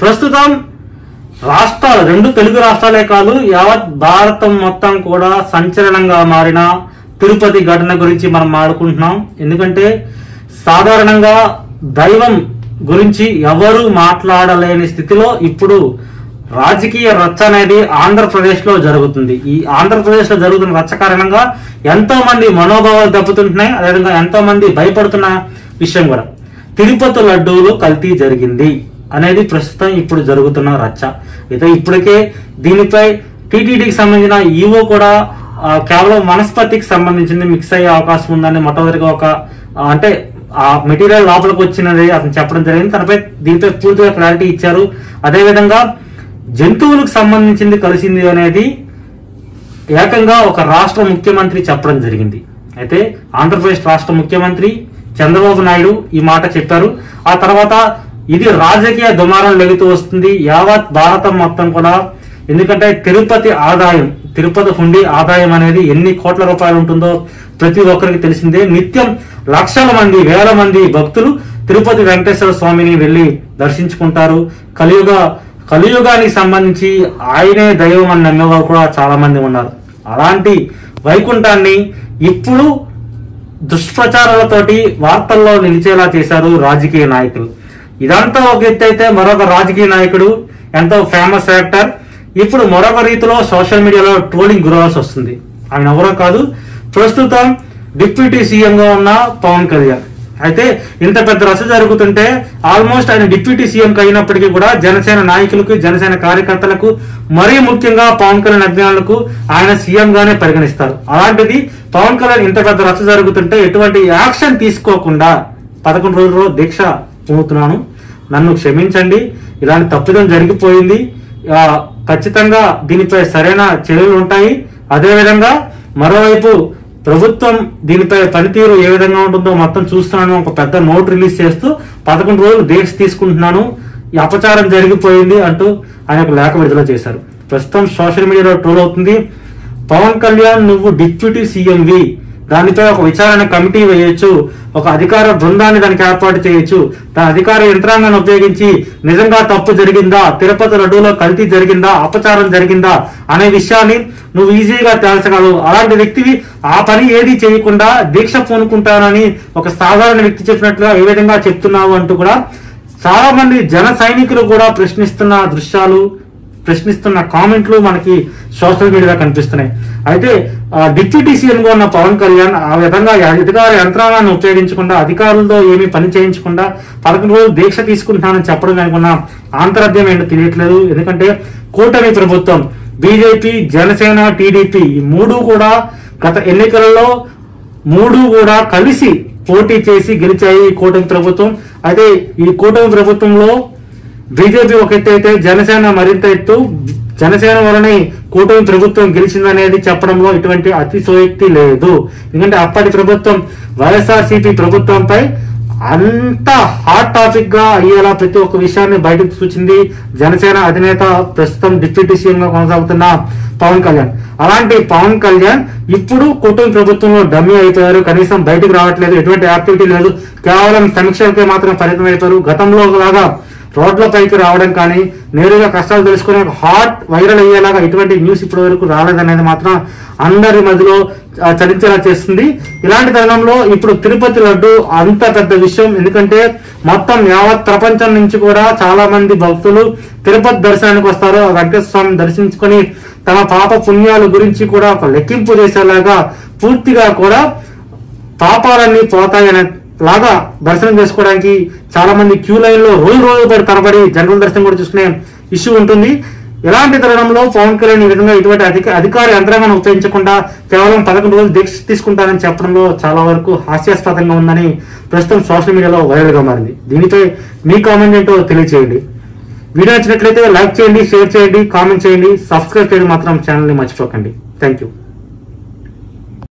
ప్రస్తుతం రాష్ట్రాలు, రెండు తెలుగు రాష్ట్రాలే కాదు యావత్ భారతం మొత్తం కూడా సంచలనంగా మారిన తిరుపతి ఘటన గురించి మనం మాట్లాడుకుంటున్నాం. ఎందుకంటే సాధారణంగా దైవం గురించి ఎవరు మాట్లాడలేని స్థితిలో ఇప్పుడు రాజకీయ రచ్చ అనేది ఆంధ్రప్రదేశ్ లో జరుగుతుంది. ఈ ఆంధ్రప్రదేశ్ లో జరుగుతున్న రచ్చ కారణంగా ఎంతో మంది మనోభావాలు దెబ్బతింటున్నాయి. అదేవిధంగా ఎంతో మంది భయపడుతున్న విషయం కూడా తిరుపతి లడ్డూలు కల్తీ జరిగింది అనేది ప్రస్తుతం ఇప్పుడు జరుగుతున్న రచ్చ. అయితే ఇప్పటికే దీనిపై టీటీడీకి సంబంధించిన ఈవో కూడా కేవలం వనస్పతికి సంబంధించింది మిక్స్ అయ్యే అవకాశం ఉందని మొట్టమొదటిగా అంటే ఆ మెటీరియల్ లోపలికి వచ్చినది అతను చెప్పడం జరిగింది. తనపై దీనిపై పూర్తిగా క్లారిటీ ఇచ్చారు. అదేవిధంగా జంతువులకు సంబంధించింది కలిసింది అనేది ఏకంగా ఒక రాష్ట్ర ముఖ్యమంత్రి చెప్పడం జరిగింది. అయితే ఆంధ్రప్రదేశ్ రాష్ట్ర ముఖ్యమంత్రి చంద్రబాబు నాయుడు ఈ మాట చెప్పారు. ఆ తర్వాత ఇది రాజకీయ దుమారం లెగుతూ వస్తుంది యావత్ భారతం మొత్తం కూడా. ఎందుకంటే తిరుపతి హుండీ ఆదాయం అనేది ఎన్ని కోట్ల రూపాయలు ఉంటుందో ప్రతి ఒక్కరికి తెలిసిందే. నిత్యం లక్షల మంది, వేల మంది భక్తులు తిరుపతి వెంకటేశ్వర స్వామిని వెళ్లి దర్శించుకుంటారు. కలియుగానికి సంబంధించి ఆయనే దైవం అని నమ్మేవారు కూడా చాలా మంది ఉన్నారు. అలాంటి వైకుంఠాన్ని ఇప్పుడు దుష్ప్రచారాలతోటి వార్తల్లో నిలిచేలా చేశారు రాజకీయ నాయకులు. ఇదంతా ఒక ఎత్తు అయితే మరొక రాజకీయ నాయకుడు, ఎంతో ఫేమస్ యాక్టర్, ఇప్పుడు మరొక రీతిలో సోషల్ మీడియాలో ట్రోలింగ్ గురవాల్సి వస్తుంది. ఆయన ఎవరో కాదు, ప్రస్తుతం డిప్యూటీ సీఎం గా ఉన్న పవన్ కళ్యాణ్. అయితే ఇంత పెద్ద రచ్చ జరుగుతుంటే ఆల్మోస్ట్ ఆయన డిప్యూటీ సీఎం అయినప్పటికీ కూడా జనసేన నాయకులకు, జనసేన కార్యకర్తలకు, మరీ ముఖ్యంగా పవన్ కళ్యాణ్ అభిమానులకు ఆయన సీఎం గానే పరిగణిస్తారు. అలాంటిది పవన్ కళ్యాణ్ ఇంత పెద్ద రచ్చ జరుగుతుంటే ఎటువంటి యాక్షన్ తీసుకోకుండా 11 రోజుల్లో దీక్ష పొందుతున్నాను, నన్ను క్షమించండి, ఇలాంటి తప్పిదం జరిగిపోయింది, ఖచ్చితంగా దీనిపై సరైన చర్యలు ఉంటాయి. అదేవిధంగా మరోవైపు ప్రభుత్వం దీనిపై పనితీరు ఏ విధంగా ఉంటుందో మొత్తం చూస్తున్నాను, ఒక పెద్ద నోట్ రిలీజ్ చేస్తూ 11 రోజులు దీక్ష తీసుకుంటున్నాను, ఈ అపచారం జరిగిపోయింది అంటూ ఆయన ఒక లేఖ విడుదల చేశారు. ప్రస్తుతం సోషల్ మీడియాలో ట్రోల్ అవుతుంది. పవన్ కళ్యాణ్, నువ్వు డిప్యూటీ సీఎంవి, దానిపై ఒక విచారణ కమిటీ వేయొచ్చు, ఒక అధికార బృందాన్ని దానికి ఏర్పాటు చేయొచ్చు, దాని అధికార యంత్రాంగాన్ని ఉపయోగించి నిజంగా తప్పు జరిగిందా, తిరుపతి లడ్డూలో కల్తీ జరిగిందా, అపచారం జరిగిందా అనే విషయాన్ని నువ్వు ఈజీగా తేల్చగలవు. అలాంటి వ్యక్తివి ఆ పని ఏది చేయకుండా దీక్ష పూనుకుంటానని ఒక సాధారణ వ్యక్తి చెప్పినట్లుగా ఏ విధంగా చెప్తున్నావు అంటూ కూడా చాలా మంది జన సైనికులు కూడా ప్రశ్నిస్తున్న కామెంట్లు మనకి సోషల్ మీడియాలో కనిపిస్తున్నాయి. అయితే డిప్యూటీ సీఎం గా ఉన్న పవన్ కళ్యాణ్ ఆ విధంగా అధికార యంత్రాంగాన్ని ఉపయోగించకుండా, అధికారులతో ఏమీ పని చేయించకుండా 11 రోజులు దీక్ష తీసుకుంటున్నానని చెప్పడం అనుకున్న ఆంతరార్థం ఏంటో తెలియట్లేదు. ఎందుకంటే కూటమి ప్రభుత్వం బీజేపీ, జనసేన, టీడీపీ ఈ మూడు కూడా గత ఎన్నికలలో కూడా కలిసి పోటీ చేసి గెలిచాయి ఈ కూటమి ప్రభుత్వం. అయితే ఈ కూటమి ప్రభుత్వంలో బీజేపీ ఒక ఎత్తు అయితే జనసేన మరింత ఎత్తు. జనసేన వలనే కూటమి ప్రభుత్వం గెలిచిందనేది చెప్పడంలో ఎటువంటి అతిశయోక్తి లేదు. ఎందుకంటే అప్పటి ప్రభుత్వం వైఎస్ఆర్సీపీ ప్రభుత్వంపై అంత హాట్ టాపిక్ గా అయ్యేలా ప్రతి ఒక్క విషయాన్ని బయటకు చూచింది జనసేన అధినేత, ప్రస్తుతం డిప్యూటీ సీఎం గా కొనసాగుతున్న పవన్ కళ్యాణ్. అలాంటి పవన్ కళ్యాణ్ ఇప్పుడు కూటమి ప్రభుత్వంలో డమ్మీ అయిపోయారు. కనీసం బయటకు రావట్లేదు, ఎటువంటి యాక్టివిటీ లేదు, కేవలం సమీక్షలకే మాత్రం పరిమితం అయిపోయారు. గతంలో లాగా రోడ్లపైకి రావడం కానీ, నేరుగా కష్టాలు తెలుసుకునే హాట్ వైరల్ అయ్యేలాగా ఎటువంటి న్యూస్ ఇప్పటి వరకు రాలేదనేది మాత్రం అందరి మధ్యలో చలించేలా చేస్తుంది. ఇలాంటి తరుణంలో ఇప్పుడు తిరుపతి లడ్డు అంత పెద్ద విషయం. ఎందుకంటే మొత్తం యావత్ ప్రపంచం నుంచి కూడా చాలా మంది భక్తులు తిరుపతి దర్శనానికి వస్తారు. వెంకటేశ్వర స్వామిని దర్శించుకొని తమ పాప పుణ్యాల గురించి కూడా ఒక లెక్కింపు చేసేలాగా, పూర్తిగా కూడా పాపాలన్నీ పోతాయనే లాగా దర్శనం చేసుకోవడానికి చాలా మంది క్యూ లైన్ లో రోజు తరబడి జనరల్ దర్శనం కూడా చూసుకునే ఇష్యూ ఉంటుంది. ఇలాంటి తరుణంలో పవన్ కళ్యాణ్ ఈ విధంగా ఇటువంటి అధికార యంత్రాంగాన్ని ఉపయోగించకుండా కేవలం 11 రోజులు దీక్ష తీసుకుంటారని చెప్పడంలో చాలా వరకు హాస్యాస్పదంగా ఉందని ప్రస్తుతం సోషల్ మీడియాలో వైరల్ గా మారింది. దీనిపై మీ కామెంట్ ఏంటో తెలియజేయండి. వీడియో నచ్చినట్లయితే లైక్ చేయండి, షేర్ చేయండి, కామెంట్ చేయండి, సబ్స్క్రైబ్ చేయడం మాత్రం ఛానల్ ని మర్చిపోకండి. Thank you.